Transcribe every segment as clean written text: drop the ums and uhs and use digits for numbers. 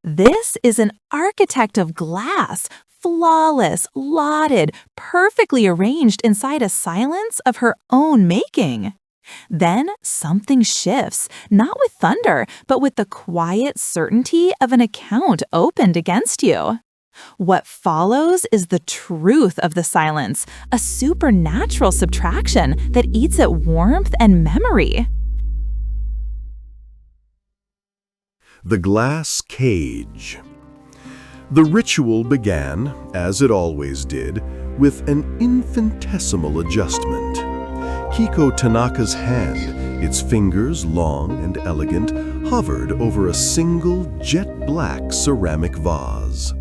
This is an architect of glass, flawless, lauded, perfectly arranged inside a silence of her own making. Then something shifts, not with thunder, but with the quiet certainty of an account opened against you. What follows is the truth of the silence, a supernatural subtraction that eats at warmth and memory. The Glass Cage. The ritual began, as it always did, with an infinitesimal adjustment. Kiko Tanaka's hand, its fingers long and elegant, hovered over a single jet-black ceramic vase.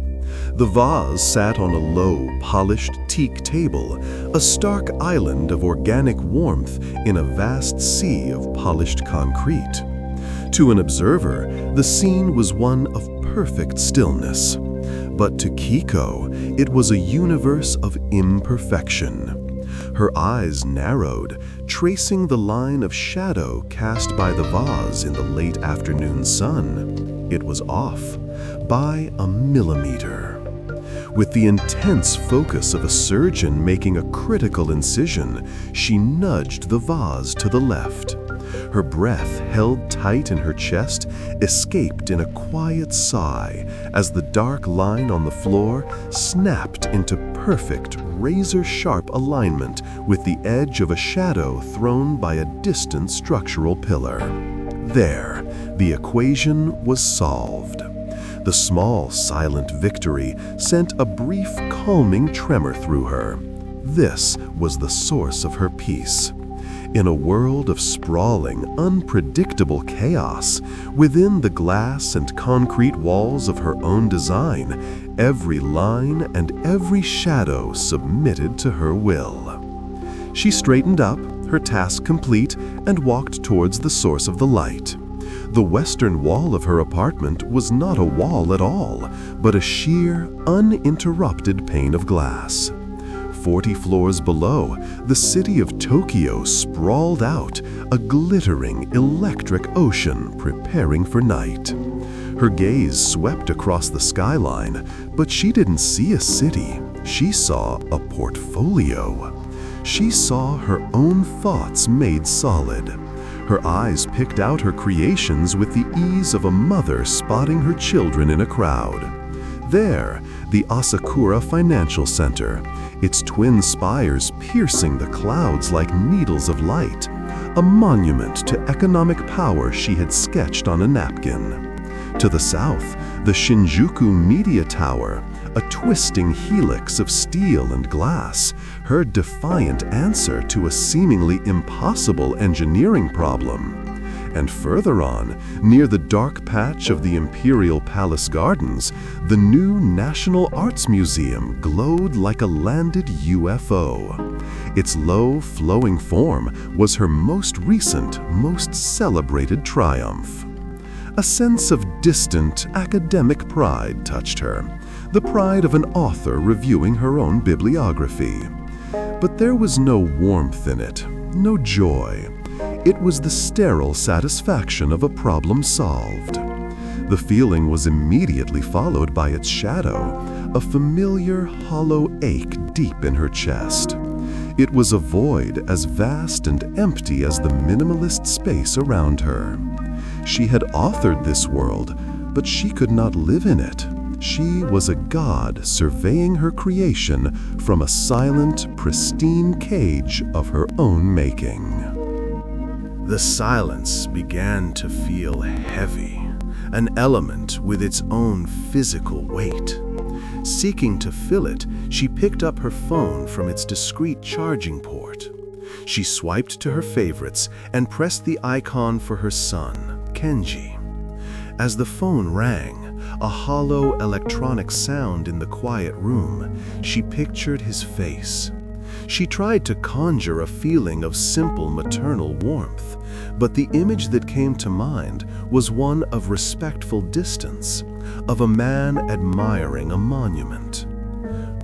The vase sat on a low, polished teak table, a stark island of organic warmth in a vast sea of polished concrete. To an observer, the scene was one of perfect stillness. But to Kiko, it was a universe of imperfection. Her eyes narrowed, tracing the line of shadow cast by the vase in the late afternoon sun. It was off by a millimeter. With the intense focus of a surgeon making a critical incision, she nudged the vase to the left. Her breath, held tight in her chest, escaped in a quiet sigh as the dark line on the floor snapped into perfect, razor-sharp alignment with the edge of a shadow thrown by a distant structural pillar. There, the equation was solved. The small, silent victory sent a brief, calming tremor through her. This was the source of her peace. In a world of sprawling, unpredictable chaos, within the glass and concrete walls of her own design, every line and every shadow submitted to her will. She straightened up, her task complete, and walked towards the source of the light. The western wall of her apartment was not a wall at all, but a sheer, uninterrupted pane of glass. 40 floors below, the city of Tokyo sprawled out, a glittering, electric ocean preparing for night. Her gaze swept across the skyline, but she didn't see a city. She saw a portfolio. She saw her own thoughts made solid. Her eyes picked out her creations with the ease of a mother spotting her children in a crowd. There, the Asakura Financial Center, its twin spires piercing the clouds like needles of light, a monument to economic power she had sketched on a napkin. To the south, the Shinjuku Media Tower, a twisting helix of steel and glass, her defiant answer to a seemingly impossible engineering problem. And further on, near the dark patch of the Imperial Palace Gardens, the new National Arts Museum glowed like a landed UFO. Its low, flowing form was her most recent, most celebrated triumph. A sense of distant, academic pride touched her, the pride of an author reviewing her own bibliography. But there was no warmth in it, no joy. It was the sterile satisfaction of a problem solved. The feeling was immediately followed by its shadow, a familiar hollow ache deep in her chest. It was a void as vast and empty as the minimalist space around her. She had authored this world, but she could not live in it. She was a god surveying her creation from a silent, pristine cage of her own making. The silence began to feel heavy, an element with its own physical weight. Seeking to fill it, she picked up her phone from its discreet charging port. She swiped to her favorites and pressed the icon for her son, Kenji. As the phone rang, a hollow electronic sound in the quiet room, she pictured his face. She tried to conjure a feeling of simple maternal warmth, but the image that came to mind was one of respectful distance, of a man admiring a monument.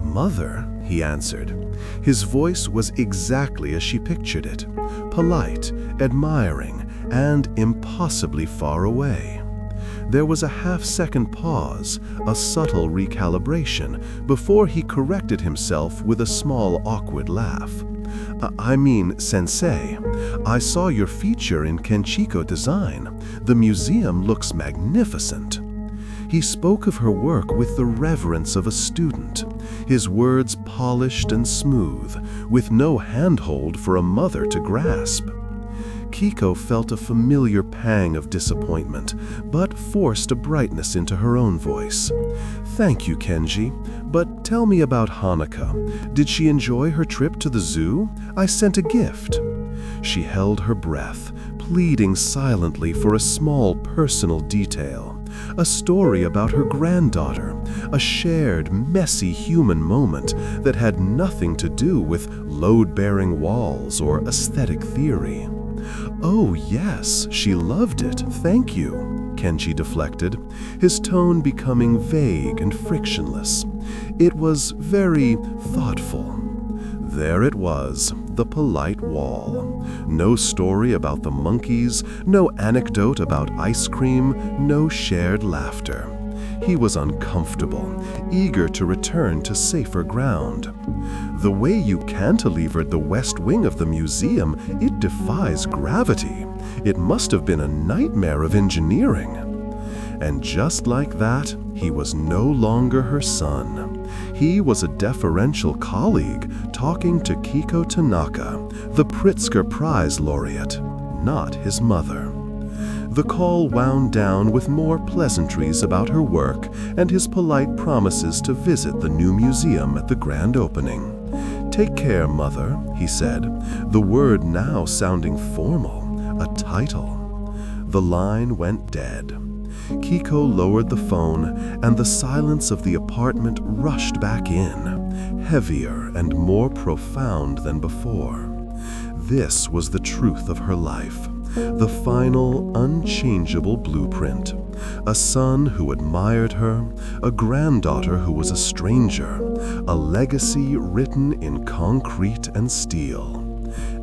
"Mother," he answered. His voice was exactly as she pictured it, polite, admiring, and impossibly far away. There was a half-second pause, a subtle recalibration, before he corrected himself with a small awkward laugh. I mean, Sensei, I saw your feature in Kenchiko Design. The museum looks magnificent. He spoke of her work with the reverence of a student, his words polished and smooth, with no handhold for a mother to grasp. Kiko felt a familiar pang of disappointment, but forced a brightness into her own voice. Thank you, Kenji, but tell me about Hanaka. Did she enjoy her trip to the zoo? I sent a gift. She held her breath, pleading silently for a small personal detail. A story about her granddaughter, a shared, messy human moment that had nothing to do with load-bearing walls or aesthetic theory. Oh yes, she loved it, thank you, Kenji deflected, his tone becoming vague and frictionless. It was very thoughtful. There it was, the polite wall. No story about the monkeys, no anecdote about ice cream, no shared laughter. He was uncomfortable, eager to return to safer ground. The way you cantilevered the west wing of the museum, it defies gravity. It must have been a nightmare of engineering. And just like that, he was no longer her son. He was a deferential colleague talking to Kiko Tanaka, the Pritzker Prize laureate, not his mother. The call wound down with more pleasantries about her work and his polite promises to visit the new museum at the grand opening. Take care, Mother, he said, the word now sounding formal, a title. The line went dead. Kiko lowered the phone, and the silence of the apartment rushed back in, heavier and more profound than before. This was the truth of her life, the final, unchangeable blueprint. A son who admired her, a granddaughter who was a stranger, a legacy written in concrete and steel.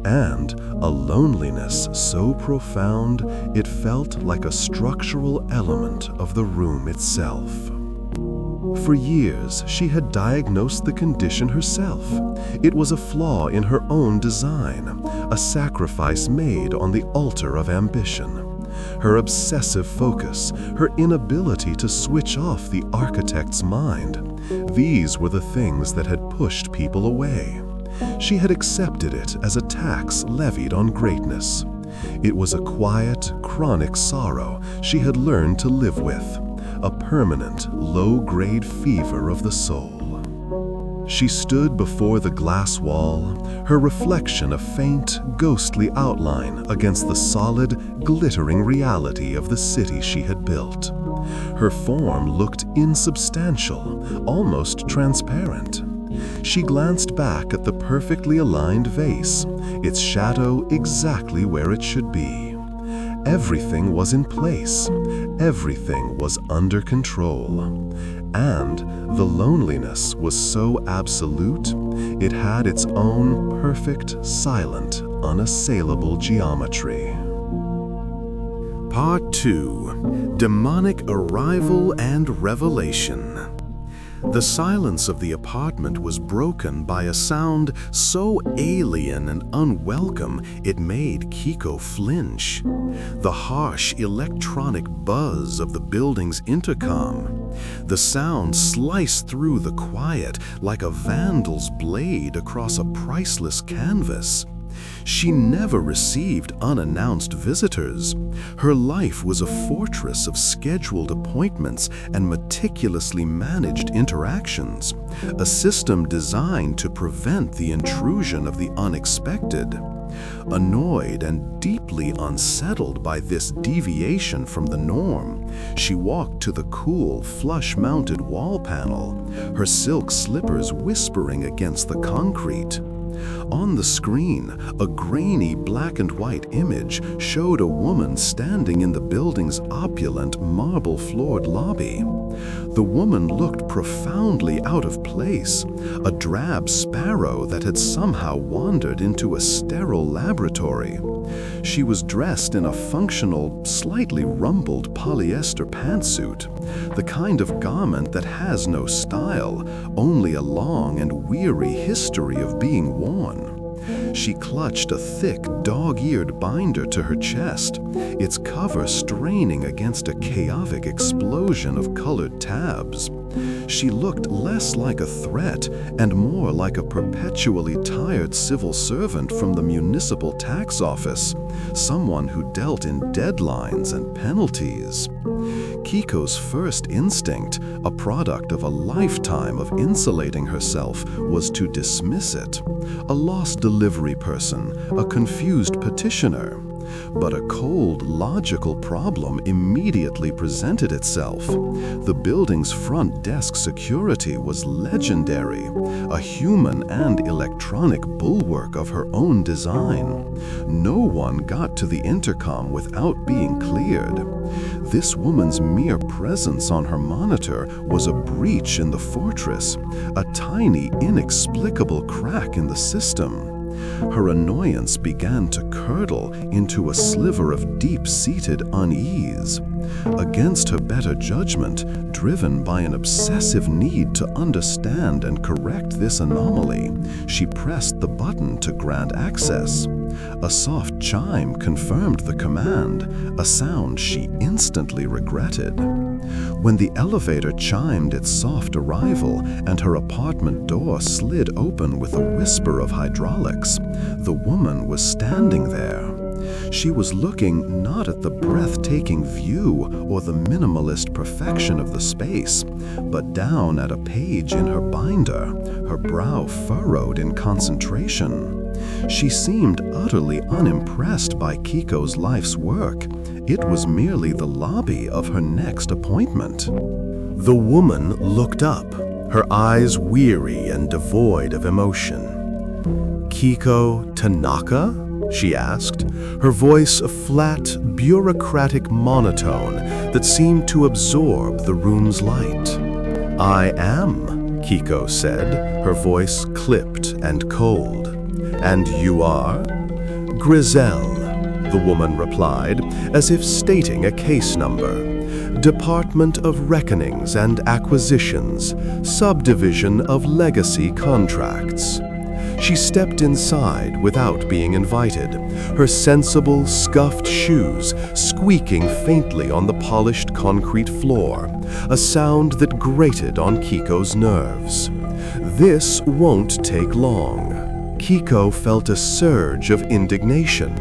And a loneliness so profound it felt like a structural element of the room itself. For years, she had diagnosed the condition herself. It was a flaw in her own design, a sacrifice made on the altar of ambition. Her obsessive focus, her inability to switch off the architect's mind, these were the things that had pushed people away. She had accepted it as a tax levied on greatness. It was a quiet, chronic sorrow she had learned to live with, a permanent, low-grade fever of the soul. She stood before the glass wall, her reflection a faint, ghostly outline against the solid, glittering reality of the city she had built. Her form looked insubstantial, almost transparent. She glanced back at the perfectly aligned vase, its shadow exactly where it should be. Everything was in place. Everything was under control. And the loneliness was so absolute, it had its own perfect, silent, unassailable geometry. Part 2. Demonic Arrival and Revelation. The silence of the apartment was broken by a sound so alien and unwelcome it made Kiko flinch. The harsh electronic buzz of the building's intercom. The sound sliced through the quiet like a vandal's blade across a priceless canvas. She never received unannounced visitors. Her life was a fortress of scheduled appointments and meticulously managed interactions, a system designed to prevent the intrusion of the unexpected. Annoyed and deeply unsettled by this deviation from the norm, she walked to the cool, flush-mounted wall panel, her silk slippers whispering against the concrete. On the screen, a grainy black and white image showed a woman standing in the building's opulent marble-floored lobby. The woman looked profoundly out of place, a drab sparrow that had somehow wandered into a sterile laboratory. She was dressed in a functional, slightly rumpled polyester pantsuit, the kind of garment that has no style, only a long and weary history of being worn. She clutched a thick, dog-eared binder to her chest, its cover straining against a chaotic explosion of colored tabs. She looked less like a threat and more like a perpetually tired civil servant from the municipal tax office, someone who dealt in deadlines and penalties. Kiko's first instinct, a product of a lifetime of insulating herself, was to dismiss it. A lost delivery person, a confused petitioner. But a cold, logical problem immediately presented itself. The building's front desk security was legendary, a human and electronic bulwark of her own design. No one got to the intercom without being cleared. This woman's mere presence on her monitor was a breach in the fortress, a tiny, inexplicable crack in the system. Her annoyance began to curdle into a sliver of deep-seated unease. Against her better judgment, driven by an obsessive need to understand and correct this anomaly, she pressed the button to grant access. A soft chime confirmed the command, a sound she instantly regretted. When the elevator chimed its soft arrival and her apartment door slid open with a whisper of hydraulics, the woman was standing there. She was looking not at the breathtaking view or the minimalist perfection of the space, but down at a page in her binder, her brow furrowed in concentration. She seemed utterly unimpressed by Kiko's life's work. It was merely the lobby of her next appointment. The woman looked up, her eyes weary and devoid of emotion. "Kiko Tanaka?" she asked, her voice a flat, bureaucratic monotone that seemed to absorb the room's light. "I am," Kiko said, her voice clipped and cold. "And you are?" "Grizel," the woman replied, as if stating a case number. "Department of Reckonings and Acquisitions, Subdivision of Legacy Contracts." She stepped inside without being invited, her sensible, scuffed shoes squeaking faintly on the polished concrete floor, a sound that grated on Kiko's nerves. "This won't take long." Kiko felt a surge of indignation.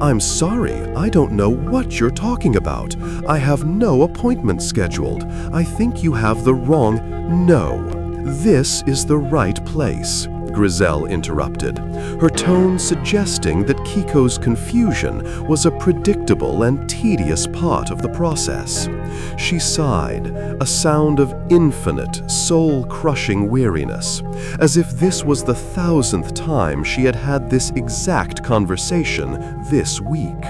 "I'm sorry, I don't know what you're talking about. I have no appointment scheduled. I think you have the wrong—" "No, this is the right place," Grizel interrupted, her tone suggesting that Kiko's confusion was a predictable and tedious part of the process. She sighed, a sound of infinite, soul-crushing weariness, as if this was the 1,000th time she had had this exact conversation this week.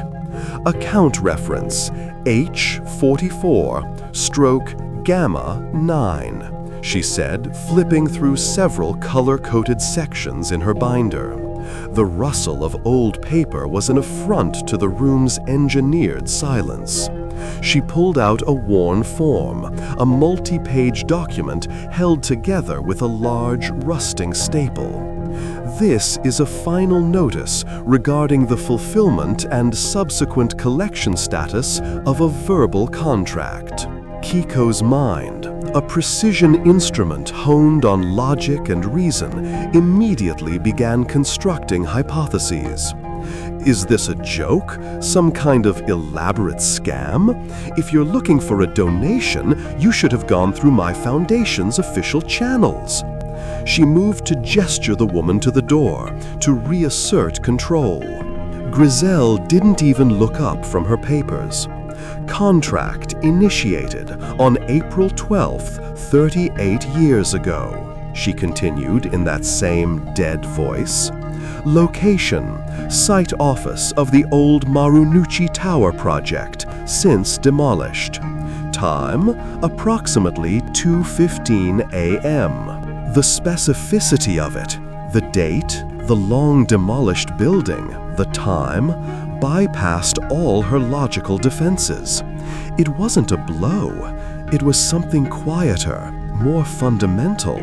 Account reference H44/Gamma 9. She said, flipping through several color-coded sections in her binder. The rustle of old paper was an affront to the room's engineered silence. She pulled out a worn form, a multi-page document held together with a large, rusting staple. "This is a final notice regarding the fulfillment and subsequent collection status of a verbal contract." Kiko's mind, a precision instrument honed on logic and reason, immediately began constructing hypotheses. Is this a joke? Some kind of elaborate scam? If you're looking for a donation, you should have gone through my foundation's official channels. She moved to gesture the woman to the door, to reassert control. Grizel didn't even look up from her papers. "Contract initiated on April 12th, 38 years ago," she continued in that same dead voice. "Location, site office of the old Marunouchi Tower project, since demolished. Time, approximately 2:15 a.m. The specificity of it, the date, the long demolished building, the time, bypassed all her logical defenses. It wasn't a blow. It was something quieter, more fundamental.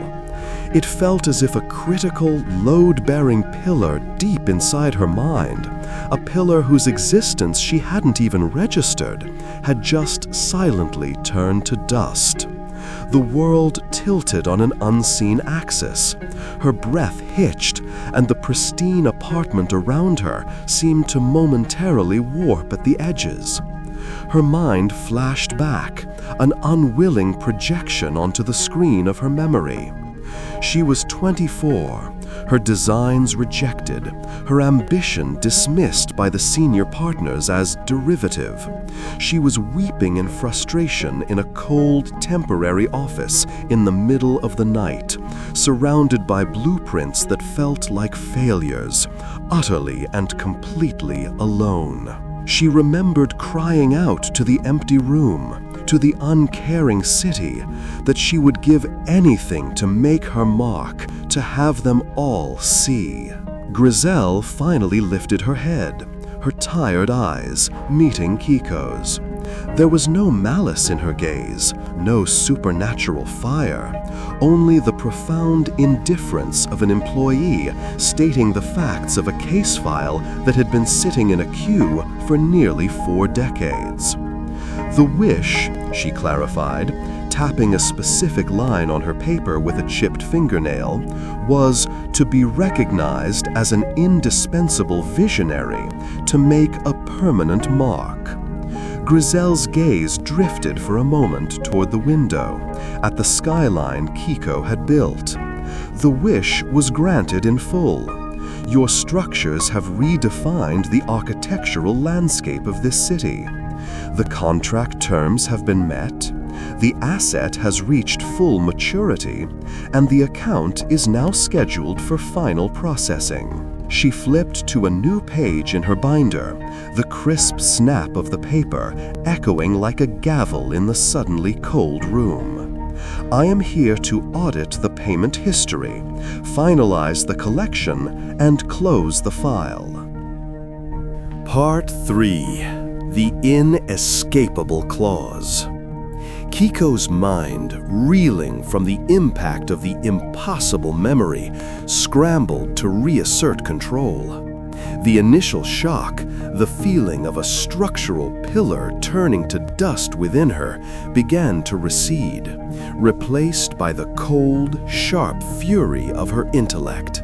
It felt as if a critical, load-bearing pillar deep inside her mind, a pillar whose existence she hadn't even registered, had just silently turned to dust. The world tilted on an unseen axis. Her breath hitched, and the pristine apartment around her seemed to momentarily warp at the edges. Her mind flashed back, an unwilling projection onto the screen of her memory. She was 24, her designs rejected, her ambition dismissed by the senior partners as derivative. She was weeping in frustration in a cold, temporary office in the middle of the night, surrounded by blueprints that felt like failures, utterly and completely alone. She remembered crying out to the empty room, to the uncaring city, that she would give anything to make her mark, to have them all see. Griselle finally lifted her head, her tired eyes meeting Kiko's. There was no malice in her gaze, no supernatural fire, only the profound indifference of an employee stating the facts of a case file that had been sitting in a queue for nearly 4 decades. The wish, she clarified, tapping a specific line on her paper with a chipped fingernail, was to be recognized as an indispensable visionary, to make a permanent mark. Griselle's gaze drifted for a moment toward the window, at the skyline Kiko had built. The wish was granted in full. Your structures have redefined the architectural landscape of this city. The contract terms have been met, the asset has reached full maturity, and the account is now scheduled for final processing. She flipped to a new page in her binder, the crisp snap of the paper echoing like a gavel in the suddenly cold room. I am here to audit the payment history, finalize the collection, and close the file. Part 3. The Inescapable Clause. Kiko's mind, reeling from the impact of the impossible memory, scrambled to reassert control. The initial shock, the feeling of a structural pillar turning to dust within her, began to recede, replaced by the cold, sharp fury of her intellect.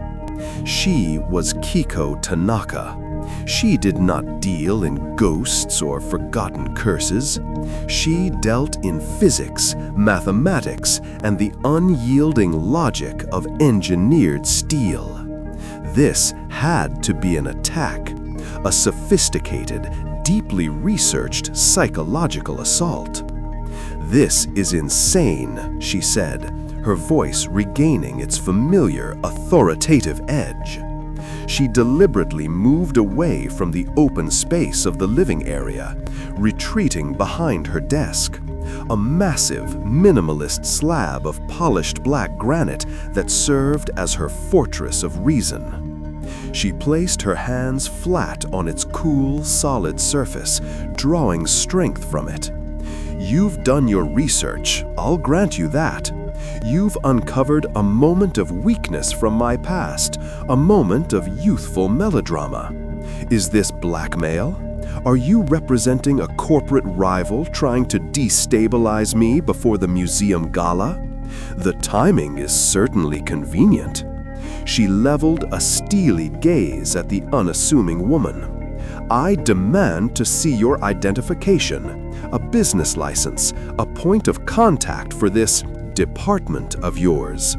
She was Kiko Tanaka. She did not deal in ghosts or forgotten curses. She dealt in physics, mathematics, and the unyielding logic of engineered steel. This had to be an attack, a sophisticated, deeply researched psychological assault. "This is insane," she said, her voice regaining its familiar, authoritative edge. She deliberately moved away from the open space of the living area, retreating behind her desk, a massive, minimalist slab of polished black granite that served as her fortress of reason. She placed her hands flat on its cool, solid surface, drawing strength from it. "You've done your research, I'll grant you that. You've uncovered a moment of weakness from my past, a moment of youthful melodrama. Is this blackmail? Are you representing a corporate rival trying to destabilize me before the museum gala? The timing is certainly convenient." She leveled a steely gaze at the unassuming woman. "I demand to see your identification, a business license, a point of contact for this department of yours."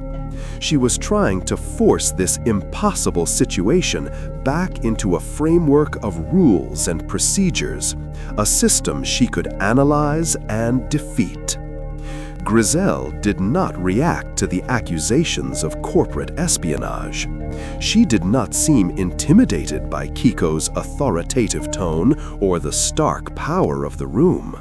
She was trying to force this impossible situation back into a framework of rules and procedures, a system she could analyze and defeat. Griselle did not react to the accusations of corporate espionage. She did not seem intimidated by Kiko's authoritative tone or the stark power of the room.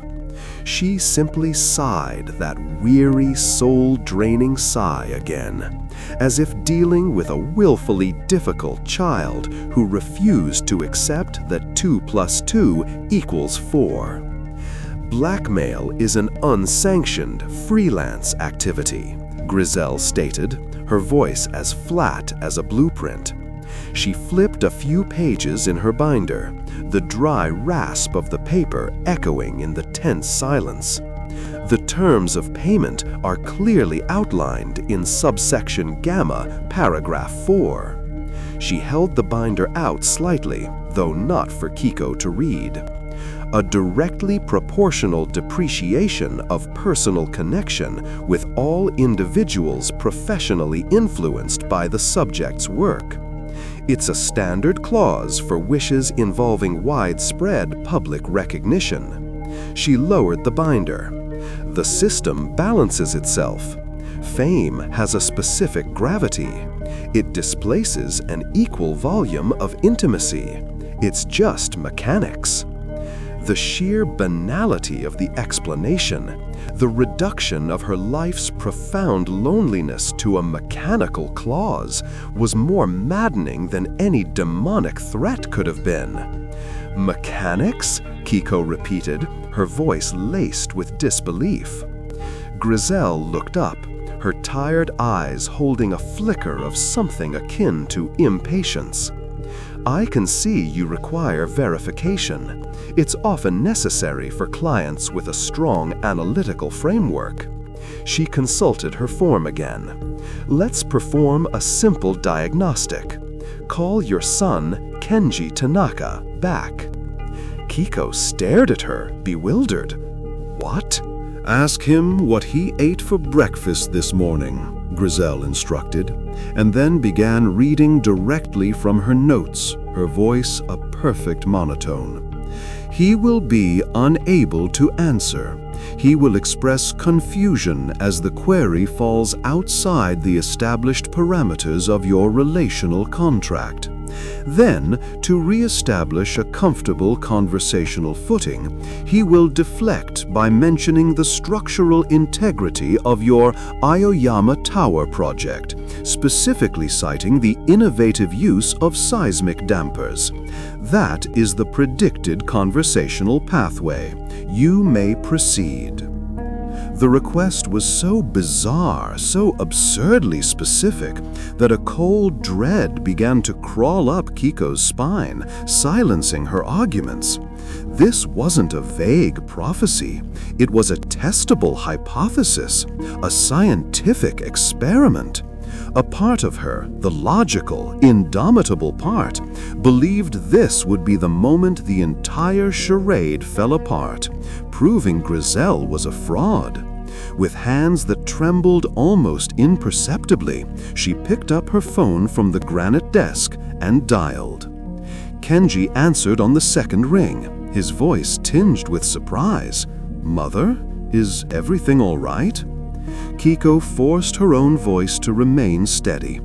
She simply sighed that weary, soul-draining sigh again, as if dealing with a willfully difficult child who refused to accept that 2 plus 2 equals 4. Blackmail is an unsanctioned, freelance activity, Grizel stated, her voice as flat as a blueprint. She flipped a few pages in her binder, the dry rasp of the paper echoing in the tense silence. The terms of payment are clearly outlined in subsection Gamma, paragraph 4. She held the binder out slightly, though not for Kiko to read. A directly proportional depreciation of personal connection with all individuals professionally influenced by the subject's work. It's a standard clause for wishes involving widespread public recognition. She lowered the binder. The system balances itself. Fame has a specific gravity. It displaces an equal volume of intimacy. It's just mechanics. The sheer banality of the explanation, the reduction of her life's profound loneliness to a mechanical clause, was more maddening than any demonic threat could have been. Mechanics? Kiko repeated, her voice laced with disbelief. Grizel looked up, her tired eyes holding a flicker of something akin to impatience. I can see you require verification. It's often necessary for clients with a strong analytical framework. She consulted her form again. Let's perform a simple diagnostic. Call your son, Kenji Tanaka, back. Kiko stared at her, bewildered. What? Ask him what he ate for breakfast this morning, Grizel instructed, and then began reading directly from her notes, her voice a perfect monotone. He will be unable to answer. He will express confusion as the query falls outside the established parameters of your relational contract. Then, to re-establish a comfortable conversational footing, he will deflect by mentioning the structural integrity of your Aoyama Tower project, specifically citing the innovative use of seismic dampers. That is the predicted conversational pathway. You may proceed. The request was so bizarre, so absurdly specific, that a cold dread began to crawl up Kiko's spine, silencing her arguments. This wasn't a vague prophecy. It was a testable hypothesis, a scientific experiment. A part of her, the logical, indomitable part, believed this would be the moment the entire charade fell apart, proving Grizel was a fraud. With hands that trembled almost imperceptibly, she picked up her phone from the granite desk and dialed. Kenji answered on the second ring, his voice tinged with surprise. "Mother, is everything all right?" Kiko forced her own voice to remain steady.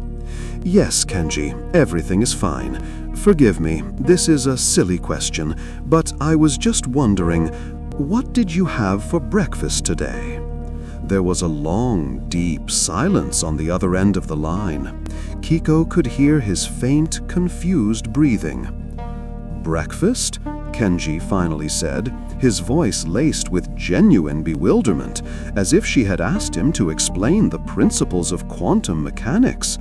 "Yes, Kenji, everything is fine. Forgive me, this is a silly question, but I was just wondering, what did you have for breakfast today?" There was a long, deep silence on the other end of the line. Kiko could hear his faint, confused breathing. "Breakfast?" Kenji finally said, his voice laced with genuine bewilderment, as if she had asked him to explain the principles of quantum mechanics.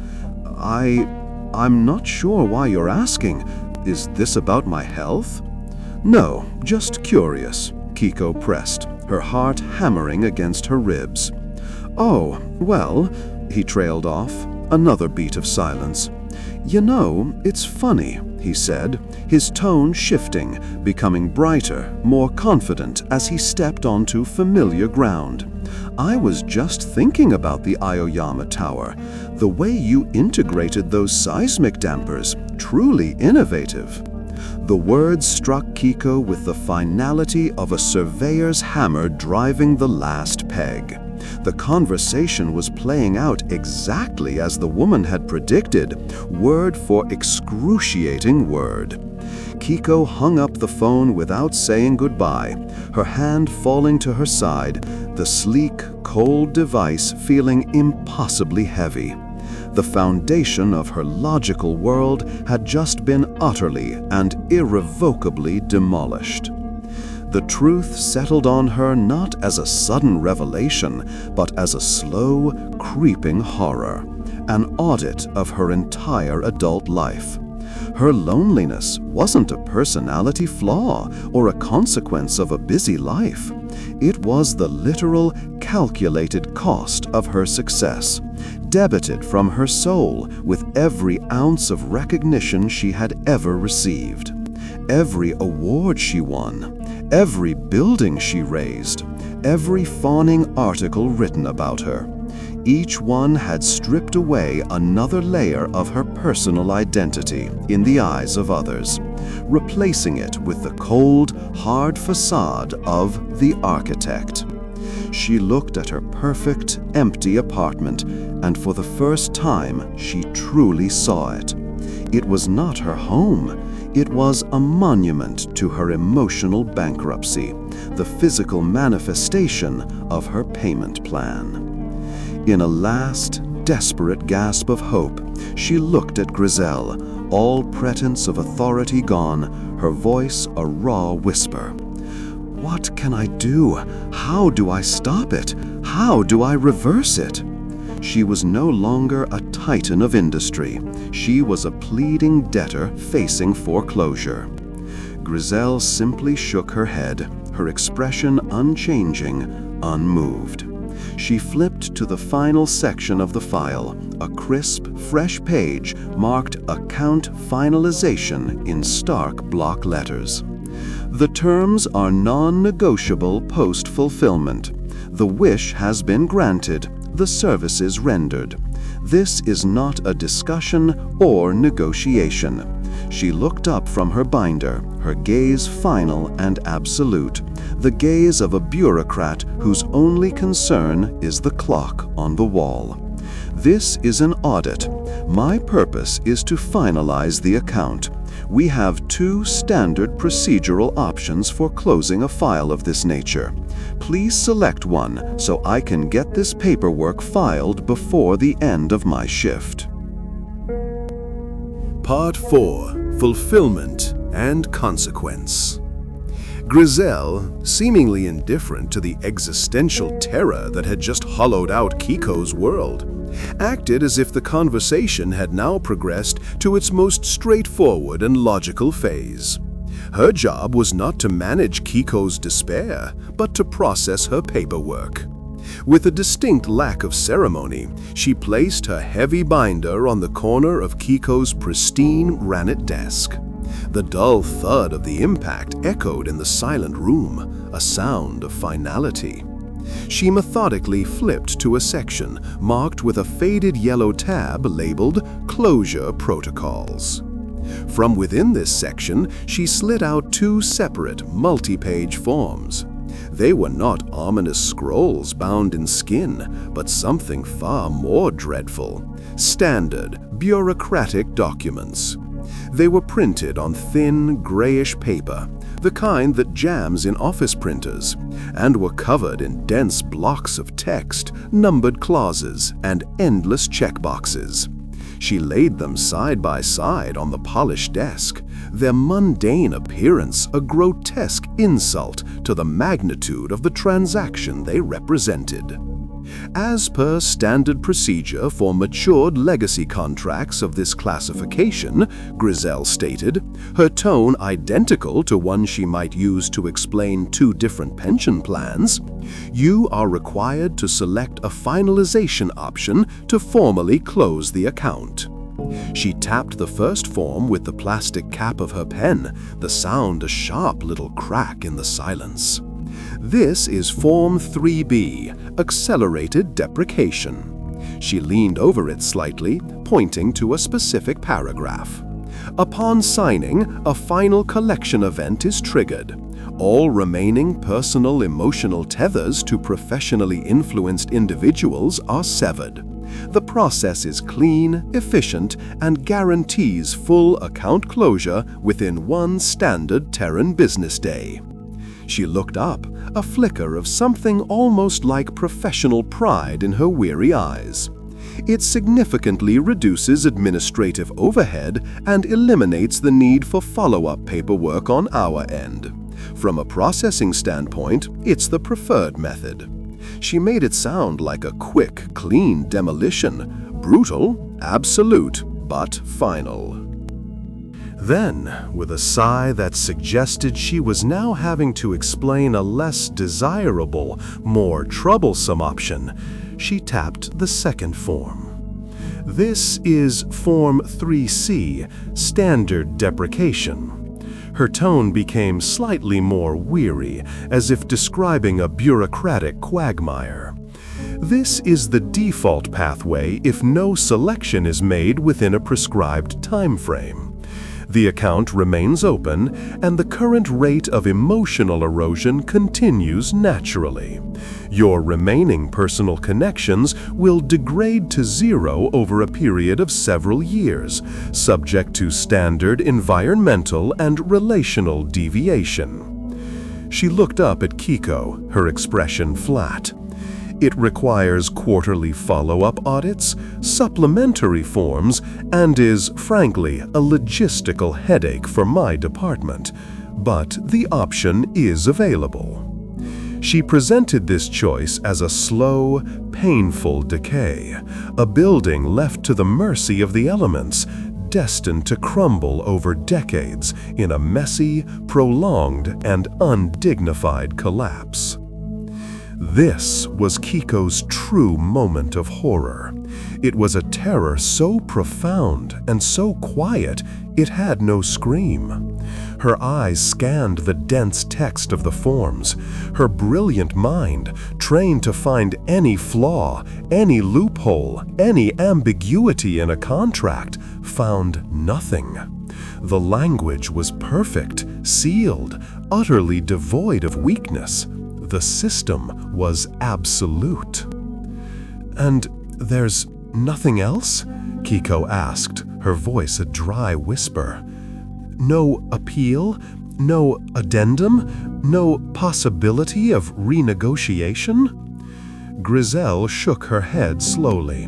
I'm not sure why you're asking. Is this about my health?" "No, just curious," Kiko pressed, her heart hammering against her ribs. "Oh, well," he trailed off, another beat of silence. "You know, it's funny," he said, his tone shifting, becoming brighter, more confident as he stepped onto familiar ground. "I was just thinking about the Aoyama Tower. The way you integrated those seismic dampers, truly innovative." The words struck Kiko with the finality of a surveyor's hammer driving the last peg. The conversation was playing out exactly as the woman had predicted, word for excruciating word. Kiko hung up the phone without saying goodbye, her hand falling to her side, the sleek, cold device feeling impossibly heavy. The foundation of her logical world had just been utterly and irrevocably demolished. The truth settled on her not as a sudden revelation, but as a slow, creeping horror, an audit of her entire adult life. Her loneliness wasn't a personality flaw or a consequence of a busy life. It was the literal, calculated cost of her success, debited from her soul with every ounce of recognition she had ever received. Every award she won, every building she raised, every fawning article written about her. Each one had stripped away another layer of her personal identity in the eyes of others, replacing it with the cold, hard facade of the architect. She looked at her perfect, empty apartment, and for the first time she truly saw it. It was not her home. It was a monument to her emotional bankruptcy, the physical manifestation of her payment plan. In a last, desperate gasp of hope, she looked at Griselle, all pretense of authority gone, her voice a raw whisper. "What can I do? How do I stop it? How do I reverse it?" She was no longer a titan of industry. She was a pleading debtor facing foreclosure. Griselle simply shook her head, her expression unchanging, unmoved. She flipped to the final section of the file, a crisp, fresh page marked Account Finalization in stark block letters. The terms are non-negotiable post-fulfillment. The wish has been granted, the services rendered. This is not a discussion or negotiation. She looked up from her binder, her gaze final and absolute, the gaze of a bureaucrat whose only concern is the clock on the wall. This is an audit. My purpose is to finalize the account. We have two standard procedural options for closing a file of this nature. Please select one so I can get this paperwork filed before the end of my shift. Part 4. Fulfillment and Consequence. Griselle, seemingly indifferent to the existential terror that had just hollowed out Kiko's world, acted as if the conversation had now progressed to its most straightforward and logical phase. Her job was not to manage Kiko's despair, but to process her paperwork. With a distinct lack of ceremony, she placed her heavy binder on the corner of Kiko's pristine granite desk. The dull thud of the impact echoed in the silent room, a sound of finality. She methodically flipped to a section marked with a faded yellow tab labeled Closure Protocols. From within this section, she slid out two separate multi-page forms. They were not ominous scrolls bound in skin, but something far more dreadful: standard, bureaucratic documents. They were printed on thin, grayish paper, the kind that jams in office printers, and were covered in dense blocks of text, numbered clauses, and endless checkboxes. She laid them side by side on the polished desk, their mundane appearance a grotesque insult to the magnitude of the transaction they represented. As per standard procedure for matured legacy contracts of this classification, Griselle stated, her tone identical to one she might use to explain two different pension plans, you are required to select a finalization option to formally close the account. She tapped the first form with the plastic cap of her pen, the sound a sharp little crack in the silence. This is Form 3B, Accelerated Deprecation. She leaned over it slightly, pointing to a specific paragraph. Upon signing, a final collection event is triggered. All remaining personal emotional tethers to professionally influenced individuals are severed. The process is clean, efficient, and guarantees full account closure within one standard Terran business day. She looked up, a flicker of something almost like professional pride in her weary eyes. It significantly reduces administrative overhead and eliminates the need for follow-up paperwork on our end. From a processing standpoint, it's the preferred method. She made it sound like a quick, clean demolition. Brutal, absolute, but final. Then, with a sigh that suggested she was now having to explain a less desirable, more troublesome option, she tapped the second form. This is Form 3C, Standard Deprecation. Her tone became slightly more weary, as if describing a bureaucratic quagmire. This is the default pathway if no selection is made within a prescribed time frame. The account remains open, and the current rate of emotional erosion continues naturally. Your remaining personal connections will degrade to zero over a period of several years, subject to standard environmental and relational deviation. She looked up at Kiko, her expression flat. It requires quarterly follow-up audits, supplementary forms, and is, frankly, a logistical headache for my department. But the option is available. She presented this choice as a slow, painful decay, a building left to the mercy of the elements, destined to crumble over decades in a messy, prolonged, and undignified collapse. This was Kiko's true moment of horror. It was a terror so profound and so quiet it had no scream. Her eyes scanned the dense text of the forms. Her brilliant mind, trained to find any flaw, any loophole, any ambiguity in a contract, found nothing. The language was perfect, sealed, utterly devoid of weakness. The system was absolute. "And there's nothing else?" Kiko asked, her voice a dry whisper. "No appeal? No addendum? No possibility of renegotiation?" Griselle shook her head slowly.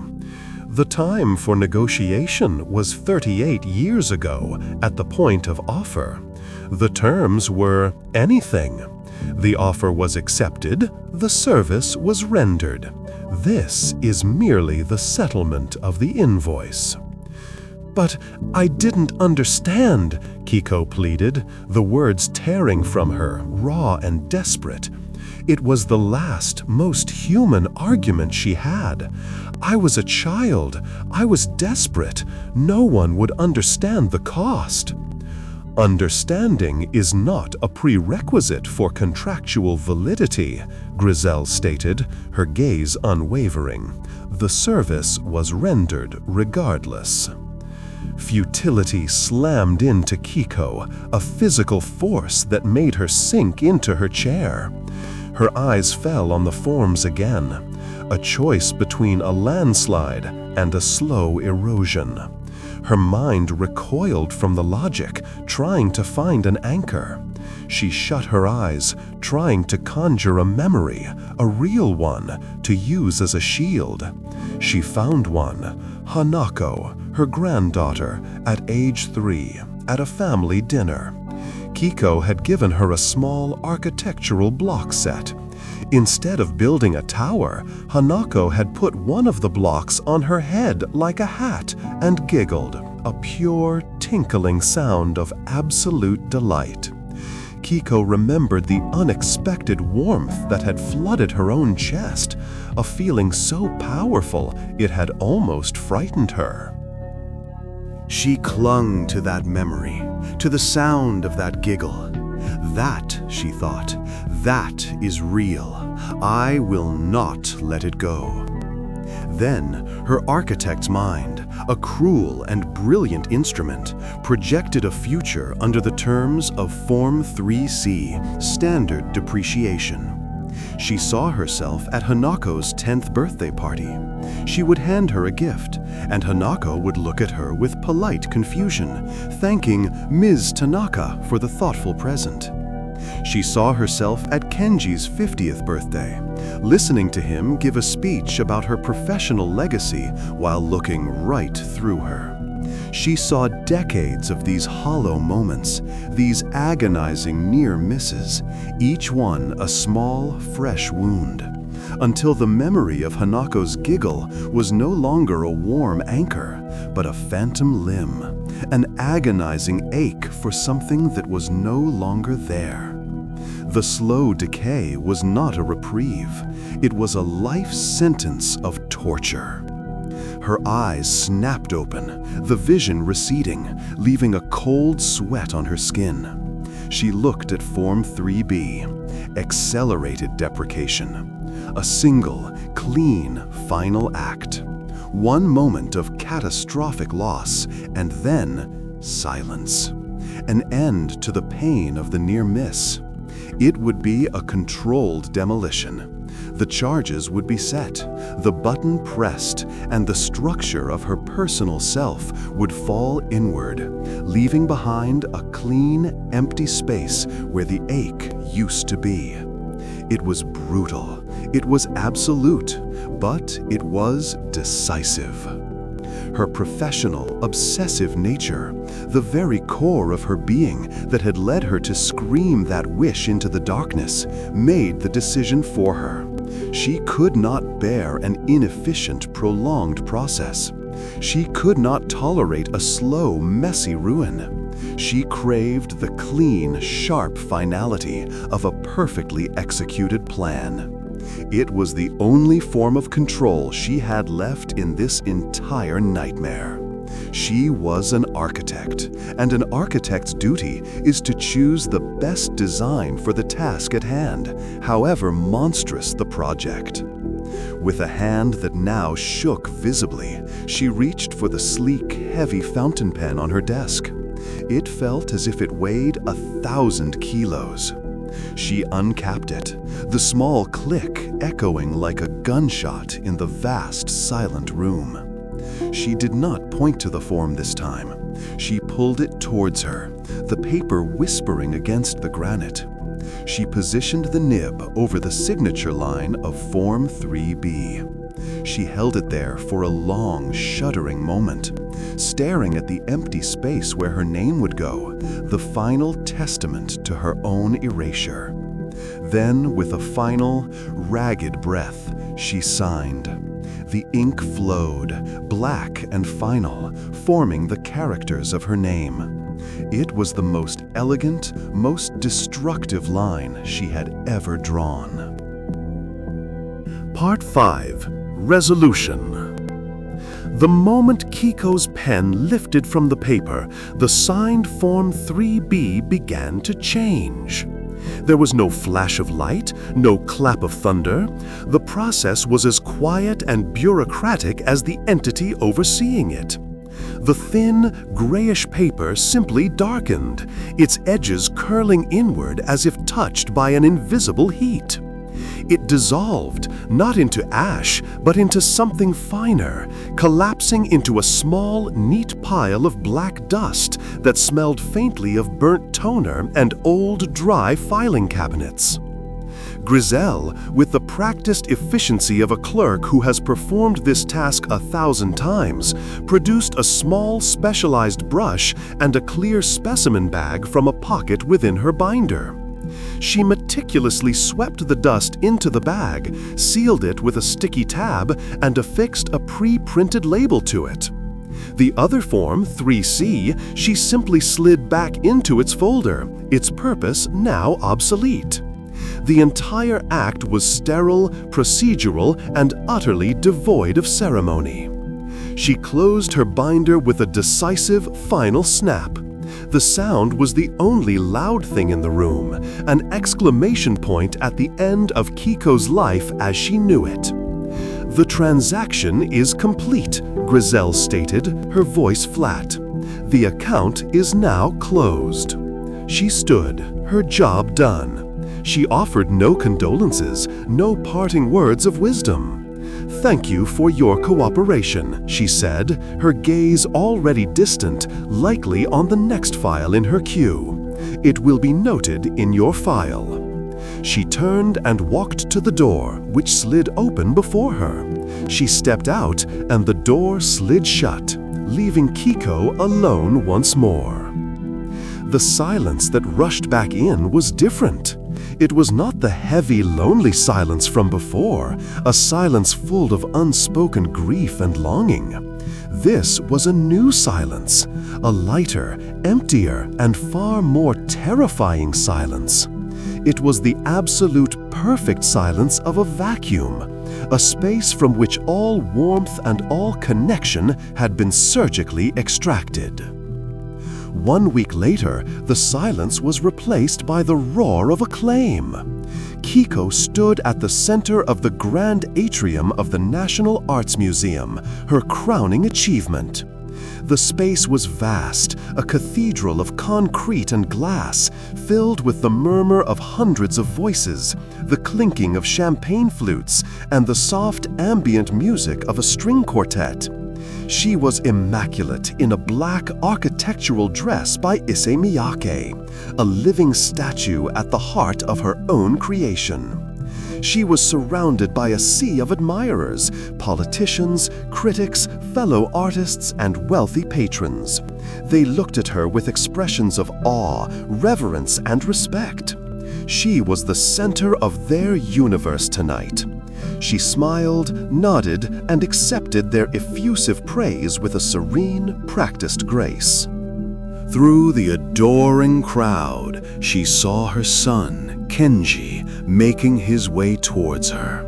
The time for negotiation was 38 years ago, at the point of offer. The terms were anything. The offer was accepted, the service was rendered. This is merely the settlement of the invoice. "But I didn't understand," Kiko pleaded, the words tearing from her, raw and desperate. It was the last, most human argument she had. "I was a child. I was desperate. No one would understand the cost." "Understanding is not a prerequisite for contractual validity," Griselle stated, her gaze unwavering. The service was rendered regardless. Futility slammed into Kiko, a physical force that made her sink into her chair. Her eyes fell on the forms again, a choice between a landslide and a slow erosion. Her mind recoiled from the logic, trying to find an anchor. She shut her eyes, trying to conjure a memory, a real one, to use as a shield. She found one, Hanako, her granddaughter, at age 3, at a family dinner. Kiko had given her a small architectural block set. Instead of building a tower, Hanako had put one of the blocks on her head like a hat and giggled, a pure, tinkling sound of absolute delight. Kiko remembered the unexpected warmth that had flooded her own chest, a feeling so powerful it had almost frightened her. She clung to that memory, to the sound of that giggle. That, she thought, that is real. I will not let it go. Then, her architect's mind, a cruel and brilliant instrument, projected a future under the terms of Form 3C, Standard Depreciation. She saw herself at Hanako's 10th birthday party. She would hand her a gift, and Hanako would look at her with polite confusion, thanking Ms. Tanaka for the thoughtful present. She saw herself at Kenji's 50th birthday, listening to him give a speech about her professional legacy while looking right through her. She saw decades of these hollow moments, these agonizing near misses, each one a small, fresh wound, until the memory of Hanako's giggle was no longer a warm anchor, but a phantom limb, an agonizing ache for something that was no longer there. The slow decay was not a reprieve. It was a life sentence of torture. Her eyes snapped open, the vision receding, leaving a cold sweat on her skin. She looked at Form 3B, accelerated deprecation. A single, clean, final act. One moment of catastrophic loss, and then silence. An end to the pain of the near miss. It would be a controlled demolition. The charges would be set, the button pressed, and the structure of her personal self would fall inward, leaving behind a clean, empty space where the ache used to be. It was brutal, it was absolute, but it was decisive. Her professional, obsessive nature, the very core of her being that had led her to scream that wish into the darkness, made the decision for her. She could not bear an inefficient, prolonged process. She could not tolerate a slow, messy ruin. She craved the clean, sharp finality of a perfectly executed plan. It was the only form of control she had left in this entire nightmare. She was an architect, and an architect's duty is to choose the best design for the task at hand, however monstrous the project. With a hand that now shook visibly, she reached for the sleek, heavy fountain pen on her desk. It felt as if it weighed 1,000 kilos. She uncapped it, the small click echoing like a gunshot in the vast, silent room. She did not point to the form this time. She pulled it towards her, the paper whispering against the granite. She positioned the nib over the signature line of Form 3B. She held it there for a long, shuddering moment, staring at the empty space where her name would go, the final testament to her own erasure. Then, with a final, ragged breath, she signed. The ink flowed, black and final, forming the characters of her name. It was the most elegant, most destructive line she had ever drawn. Part 5. Resolution. The moment Kiko's pen lifted from the paper, the signed Form 3B began to change. There was no flash of light, no clap of thunder. The process was as quiet and bureaucratic as the entity overseeing it. The thin, grayish paper simply darkened, its edges curling inward as if touched by an invisible heat. It dissolved, not into ash, but into something finer, collapsing into a small, neat pile of black dust that smelled faintly of burnt toner and old, dry filing cabinets. Griselle, with the practiced efficiency of a clerk who has performed this task 1,000 times, produced a small, specialized brush and a clear specimen bag from a pocket within her binder. She meticulously swept the dust into the bag, sealed it with a sticky tab, and affixed a pre-printed label to it. The other form, 3C, she simply slid back into its folder, its purpose now obsolete. The entire act was sterile, procedural, and utterly devoid of ceremony. She closed her binder with a decisive, final snap. The sound was the only loud thing in the room, an exclamation point at the end of Kiko's life as she knew it. "The transaction is complete," Griselle stated, her voice flat. "The account is now closed." She stood, her job done. She offered no condolences, no parting words of wisdom. "Thank you for your cooperation," she said, her gaze already distant, likely on the next file in her queue. "It will be noted in your file." She turned and walked to the door, which slid open before her. She stepped out, and the door slid shut, leaving Kiko alone once more. The silence that rushed back in was different. It was not the heavy, lonely silence from before, a silence full of unspoken grief and longing. This was a new silence, a lighter, emptier, and far more terrifying silence. It was the absolute perfect silence of a vacuum, a space from which all warmth and all connection had been surgically extracted. 1 week later, the silence was replaced by the roar of acclaim. Kiko stood at the center of the grand atrium of the National Arts Museum, her crowning achievement. The space was vast, a cathedral of concrete and glass, filled with the murmur of hundreds of voices, the clinking of champagne flutes, and the soft ambient music of a string quartet. She was immaculate in a black architectural dress by Issey Miyake, a living statue at the heart of her own creation. She was surrounded by a sea of admirers, politicians, critics, fellow artists, and wealthy patrons. They looked at her with expressions of awe, reverence, and respect. She was the center of their universe tonight. She smiled, nodded, and accepted their effusive praise with a serene, practiced grace. Through the adoring crowd, she saw her son, Kenji, making his way towards her.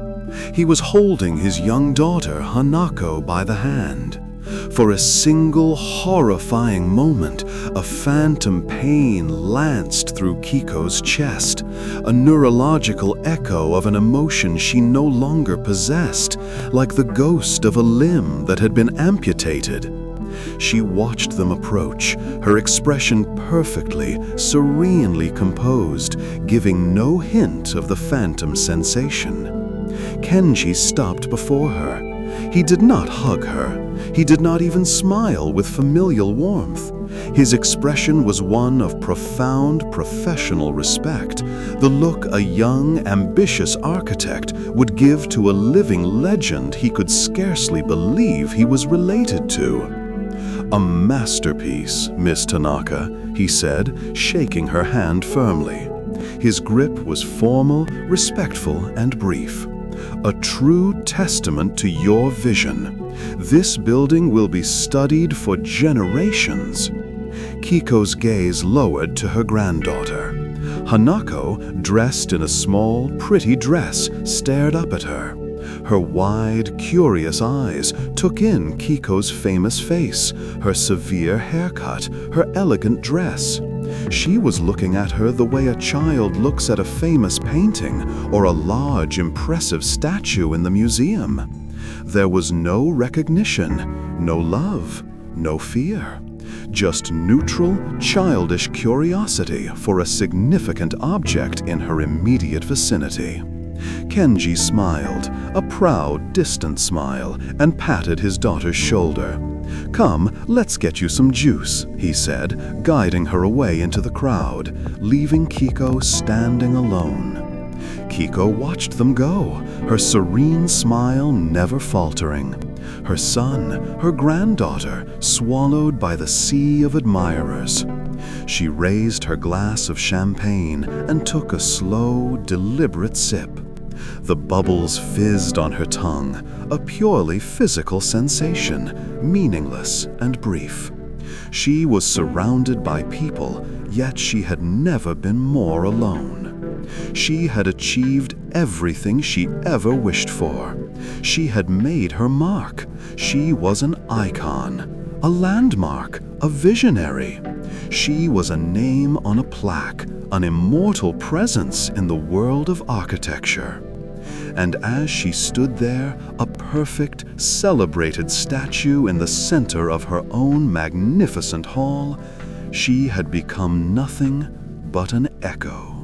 He was holding his young daughter, Hanako, by the hand. For a single horrifying moment, a phantom pain lanced through Kiko's chest, a neurological echo of an emotion she no longer possessed, like the ghost of a limb that had been amputated. She watched them approach, her expression perfectly, serenely composed, giving no hint of the phantom sensation. Kenji stopped before her. He did not hug her. He did not even smile with familial warmth. His expression was one of profound professional respect, the look a young, ambitious architect would give to a living legend he could scarcely believe he was related to. "A masterpiece, Miss Tanaka," he said, shaking her hand firmly. His grip was formal, respectful, and brief. "A true testament to your vision. This building will be studied for generations." Kiko's gaze lowered to her granddaughter. Hanako, dressed in a small, pretty dress, stared up at her. Her wide, curious eyes took in Kiko's famous face, her severe haircut, her elegant dress. She was looking at her the way a child looks at a famous painting or a large, impressive statue in the museum. There was no recognition, no love, no fear. Just neutral, childish curiosity for a significant object in her immediate vicinity. Kenji smiled, a proud, distant smile, and patted his daughter's shoulder. "Come, let's get you some juice," he said, guiding her away into the crowd, leaving Kiko standing alone. Kiko watched them go, her serene smile never faltering. Her son, her granddaughter, swallowed by the sea of admirers. She raised her glass of champagne and took a slow, deliberate sip. The bubbles fizzed on her tongue, a purely physical sensation, meaningless and brief. She was surrounded by people, yet she had never been more alone. She had achieved everything she ever wished for. She had made her mark. She was an icon, a landmark, a visionary. She was a name on a plaque, an immortal presence in the world of architecture. And as she stood there, a perfect, celebrated statue in the center of her own magnificent hall, she had become nothing but an echo.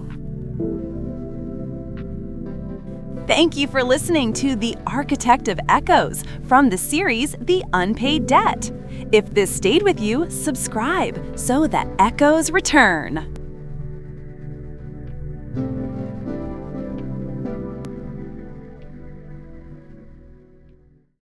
Thank you for listening to The Architect of Echoes from the series The Unpaid Debt. If this stayed with you, subscribe so that echoes return.